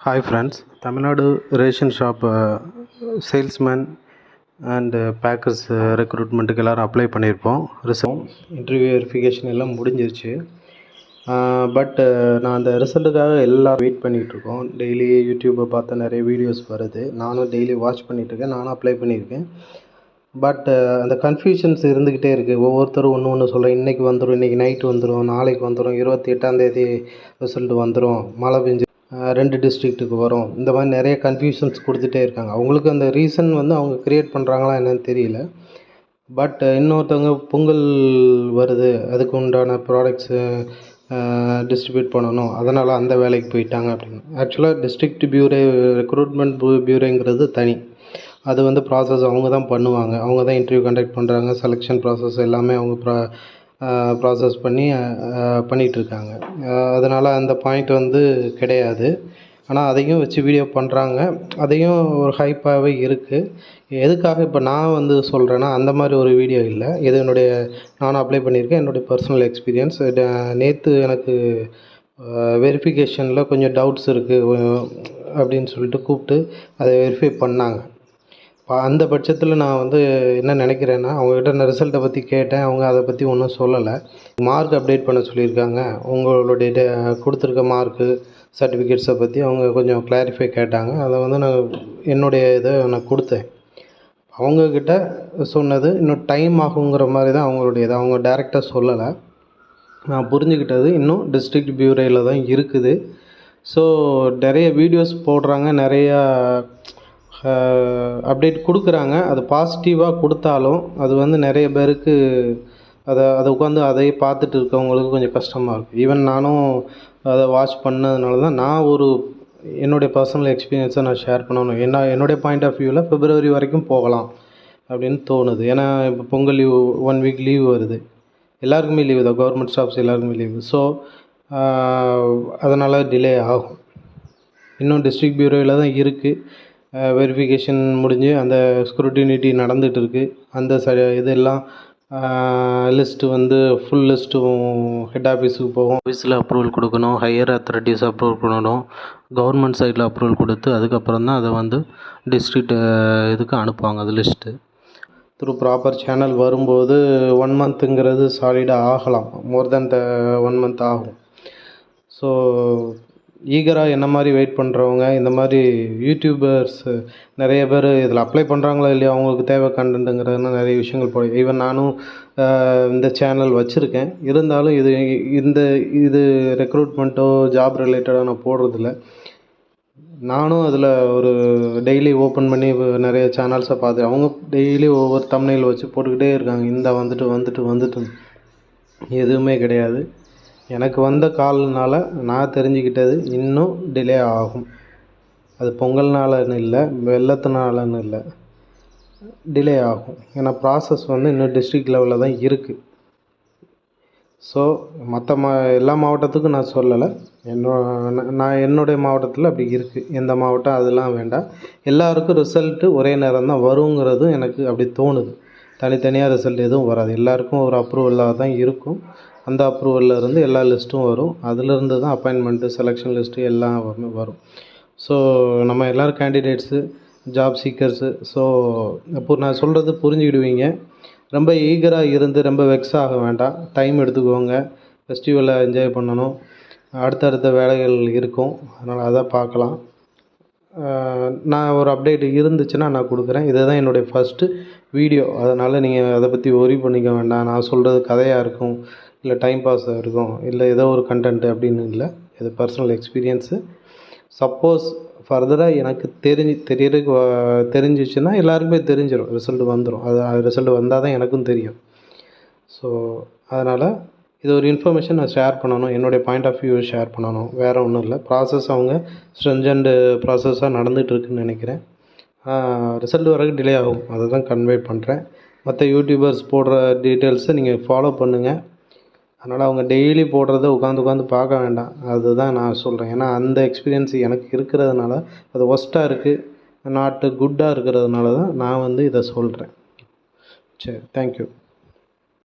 Hi friends, Tamilnadu ration shop salesman and packers ரெக்ரூட்மெண்ட்டுக்கு எல்லோரும் apply பண்ணியிருப்போம். Interview verification எல்லாம் முடிஞ்சிருச்சு. பட் நான் அந்த ரிசல்ட்டுக்காக எல்லோரும் வெயிட் பண்ணிகிட்ருக்கோம். டெய்லி யூடியூப்பை பார்த்து நிறைய வீடியோஸ் வருது. நானும் டெய்லி வாட்ச் பண்ணிகிட்ருக்கேன். நானும் அப்ளை பண்ணியிருக்கேன். பட் அந்த கன்ஃபியூஷன்ஸ் இருந்துக்கிட்டே இருக்குது. ஒவ்வொருத்தரும் ஒன்று சொல்கிறேன். இன்றைக்கி வந்துடும், இன்றைக்கி நைட்டு வந்துடும், நாளைக்கு வந்துடும், 28ஆம் தேதி ரிசல்ட் வந்துடும், மழை பெஞ்சு 2 டிஸ்ட்ரிக்ட்டுக்கு வரும். இந்த மாதிரி நிறைய கன்ஃபியூஷன்ஸ் கொடுத்துட்டே இருக்காங்க. அவங்களுக்கு அந்த ரீசன் அவங்க க்ரியேட் பண்ணுறாங்களா என்னன்னு தெரியல. பட் இன்னொருத்தவங்க பொங்கல் வருது, அதுக்கு உண்டான ப்ராடக்ட்ஸு டிஸ்ட்ரிபியூட் பண்ணணும், அதனால் அந்த வேலைக்கு போயிட்டாங்க அப்படின்னு. ஆக்சுவலாக டிஸ்ட்ரிக்ட் பியூரோ ரெக்ரூட்மெண்ட் பியூரோங்கிறது தனி. அது ப்ராசஸ் அவங்க தான் பண்ணுவாங்க. அவங்க தான் இன்டர்வியூ கண்டக்ட் பண்ணுறாங்க. செலெக்ஷன் ப்ராசஸ் எல்லாமே அவங்க ப்ராசஸ் பண்ணிகிட்ருக்காங்க. அதனால் அந்த பாயிண்ட் கிடையாது. ஆனால் அதையும் வச்சு வீடியோ பண்ணுறாங்க. அதையும் ஒரு ஹைப்பாகவே இருக்குது. எதுக்காக இப்போ நான் சொல்கிறேன்னா, அந்த மாதிரி ஒரு வீடியோ இல்லை. இது நானும் அப்ளை பண்ணியிருக்கேன். என்னுடைய பர்சனல் எக்ஸ்பீரியன்ஸ். நேற்று எனக்கு வெரிஃபிகேஷனில் கொஞ்சம் டவுட்ஸ் இருக்குது அப்படின்னு சொல்லிட்டு கூப்பிட்டு அதை வெரிஃபை பண்ணாங்க. அந்த பட்சத்தில் நான் என்ன நினைக்கிறேன்னா, அவங்கக்கிட்ட நான் ரிசல்ட்டை பற்றி கேட்டேன். அவங்க அதை பற்றி ஒன்றும் சொல்லலை. மார்க் அப்டேட் பண்ண சொல்லியிருக்காங்க. உங்களுடைய கொடுத்துருக்க மார்க்கு, சர்டிஃபிகேட்ஸை பற்றி அவங்க கொஞ்சம் கிளாரிஃபை கேட்டாங்க. அதை நான் என்னுடைய இதை நான் கொடுத்தேன். அவங்கக்கிட்ட சொன்னது இன்னும் டைம் ஆகுங்கிற மாதிரி தான் அவங்களுடைய இதை அவங்க டைரெக்டாக சொல்லலை. நான் புரிஞ்சுக்கிட்டது இன்னும் டிஸ்ட்ரிக்ட் பியூரோவில் தான் இருக்குது. ஸோ நிறைய வீடியோஸ் போடுறாங்க, நிறையா அப்டேட் கொடுக்குறாங்க. அது பாசிட்டிவாக கொடுத்தாலும் அது நிறைய பேருக்கு அதை உட்காந்து அதையே பார்த்துட்டு இருக்கவங்களுக்கு கொஞ்சம் கஷ்டமாக இருக்குது. ஈவன் நானும் அதை வாட்ச் பண்ணதுனால தான் நான் என்னுடைய பர்சனல் எக்ஸ்பீரியன்ஸை நான் ஷேர் பண்ணணும். என்னுடைய பாயிண்ட் ஆஃப் வியூவில் பிப்ரவரி வரைக்கும் போகலாம் அப்படின்னு தோணுது. ஏன்னா இப்போ பொங்கல் லீவ் 1 வீக் லீவ் வருது. எல்லாருக்குமே லீவு தான், கவர்மெண்ட் ஸ்டாஃப்ஸ் எல்லாருக்குமே லீவு. ஸோ அதனால் டிலே ஆகும். இன்னும் டிஸ்ட்ரிக்ட் பியூரோவில் தான் இருக்குது. வெரிஃபிகேஷன் முடிஞ்சு அந்த ஸ்க்ரூட்டினிட்டி நடந்துகிட்டு இருக்குது. அந்த இதெல்லாம் லிஸ்ட்டு ஃபுல் லிஸ்ட்டும் ஹெட் ஆஃபீஸுக்கு போகும். ஆஃபீஸில் அப்ரூவல் கொடுக்கணும், ஹையர் அத்தாரிட்டிஸ் அப்ரூவல் பண்ணணும், கவர்மெண்ட் சைடில் அப்ரூவல் கொடுத்து அதுக்கப்புறம் தான் அதை டிஸ்ட்ரிக்ட் இதுக்கு அனுப்புவாங்க. அது லிஸ்ட்டு த்ரூ ப்ராப்பர் சேனல் வரும்போது 1 மந்த்துங்கிறது சாலிடாக ஆகலாம். மோர் தென் 1 மந்த் ஆகும். ஸோ ஈகராக என்ன மாதிரி வெயிட் பண்ணுறவங்க, இந்த மாதிரி யூடியூபர்ஸ் நிறைய பேர் இதில் அப்ளை பண்ணுறாங்களோ இல்லையோ, அவங்களுக்கு தேவை கண்டென்ட்டுங்கிறதுனா நிறைய விஷயங்கள் போடும். ஈவன் நானும் இந்த சேனல் வச்சுருக்கேன். இருந்தாலும் இது ரெக்ரூட்மெண்ட்டோ ஜாப் ரிலேட்டடாக நான் போடுறதில்ல. நானும் அதில் ஒரு டெய்லி ஓப்பன் பண்ணி நிறைய சேனல்ஸை பார்த்து அவங்க டெய்லி ஒவ்வொரு தம்ப்நெயில் வச்சு போட்டுக்கிட்டே இருக்காங்க. இந்த வந்துட்டு எதுவுமே கிடையாது. எனக்கு வந்த கால்னால் நான் தெரிஞ்சுக்கிட்டது இன்னும் டிலே ஆகும். அது பொங்கல்னாலன்னு இல்லை, வெள்ளத்தினாலன்னு இல்லை, டிலே ஆகும். ஏன்னா ப்ராசஸ் இன்னும் டிஸ்ட்ரிக்ட் லெவலில் தான் இருக்குது. ஸோ மற்ற எல்லா மாவட்டத்துக்கும் நான் சொல்லலை. என்னுடைய மாவட்டத்தில் அப்படி இருக்குது. எந்த மாவட்டம் அதெல்லாம் வேண்டாம். எல்லாருக்கும் ரிசல்ட்டு ஒரே நேரம் தான் வருங்கிறதும் எனக்கு அப்படி தோணுது. தனித்தனியாக ரிசல்ட் எதுவும் வராது. எல்லாருக்கும் ஒரு அப்ரூவலாக தான் இருக்கும். அந்த அப்ரூவலில் இருந்து எல்லா லிஸ்ட்டும் வரும். அதிலிருந்து தான் அப்பாயின்மெண்ட்டு, செலெக்ஷன் லிஸ்ட்டு எல்லாம் வரும். ஸோ நம்ம எல்லோரும் கேண்டிடேட்ஸு, ஜாப் சீக்கர்ஸு. ஸோ அப்போ நான் சொல்கிறது புரிஞ்சுக்கிடுவீங்க. ரொம்ப ஈகராக இருந்து ரொம்ப வெக்ஸ் ஆக வேண்டாம். டைம் எடுத்துக்கோங்க. ஃபெஸ்டிவலை என்ஜாய் பண்ணணும். அடுத்தடுத்த வேலைகள் இருக்கும். அதனால் அதை பார்க்கலாம். நான் ஒரு அப்டேட் இருந்துச்சுன்னா நான் கொடுக்குறேன். இதுதான் என்னுடைய ஃபஸ்ட்டு வீடியோ. அதனால் நீங்கள் அதை பற்றி ஒரி பண்ணிக்க வேண்டாம். நான் சொல்கிறது கதையாக இருக்கும், இல்லை டைம் பாஸாக இருக்கும், இல்லை ஏதோ ஒரு கண்டென்ட்டு அப்படின்னு இல்லை. இது பர்சனல் எக்ஸ்பீரியன்ஸு. சப்போஸ் ஃபர்தராக எனக்கு தெரிஞ்சிச்சுன்னா எல்லாருக்குமே தெரிஞ்சிடும். ரிசல்ட் வந்துடும். அது ரிசல்ட் வந்தால் தான் எனக்கும் தெரியும். ஸோ அதனால் இது ஒரு இன்ஃபர்மேஷன் நான் ஷேர் பண்ணணும். என்னுடைய பாயிண்ட் ஆஃப் வியூவை ஷேர் பண்ணணும். வேறு ஒன்றும் இல்லை. ப்ராசஸ் அவங்க ஸ்ட்ரென்ஜண்ட் ப்ராசஸாக நடந்துகிட்ருக்குன்னு நினைக்கிறேன். ரிசல்ட் வரக்கு டிலே ஆகும். அதை தான் கன்வே பண்ணுறேன். மற்ற யூடியூபர்ஸ் போடுற டீட்டெயில்ஸை நீங்கள் ஃபாலோ பண்ணுங்கள். அதனால் அவங்க டெய்லி போடுறத உட்காந்து பார்க்க வேண்டாம். அதுதான் நான் சொல்கிறேன். ஏன்னா அந்த எக்ஸ்பீரியன்ஸ் எனக்கு இருக்கிறதுனால, அது ஒஸ்ட்டாக இருக்குது, நாட்டு குட்டாக இருக்கிறதுனால தான் நான் இதை சொல்கிறேன். சரி, தேங்க்யூ.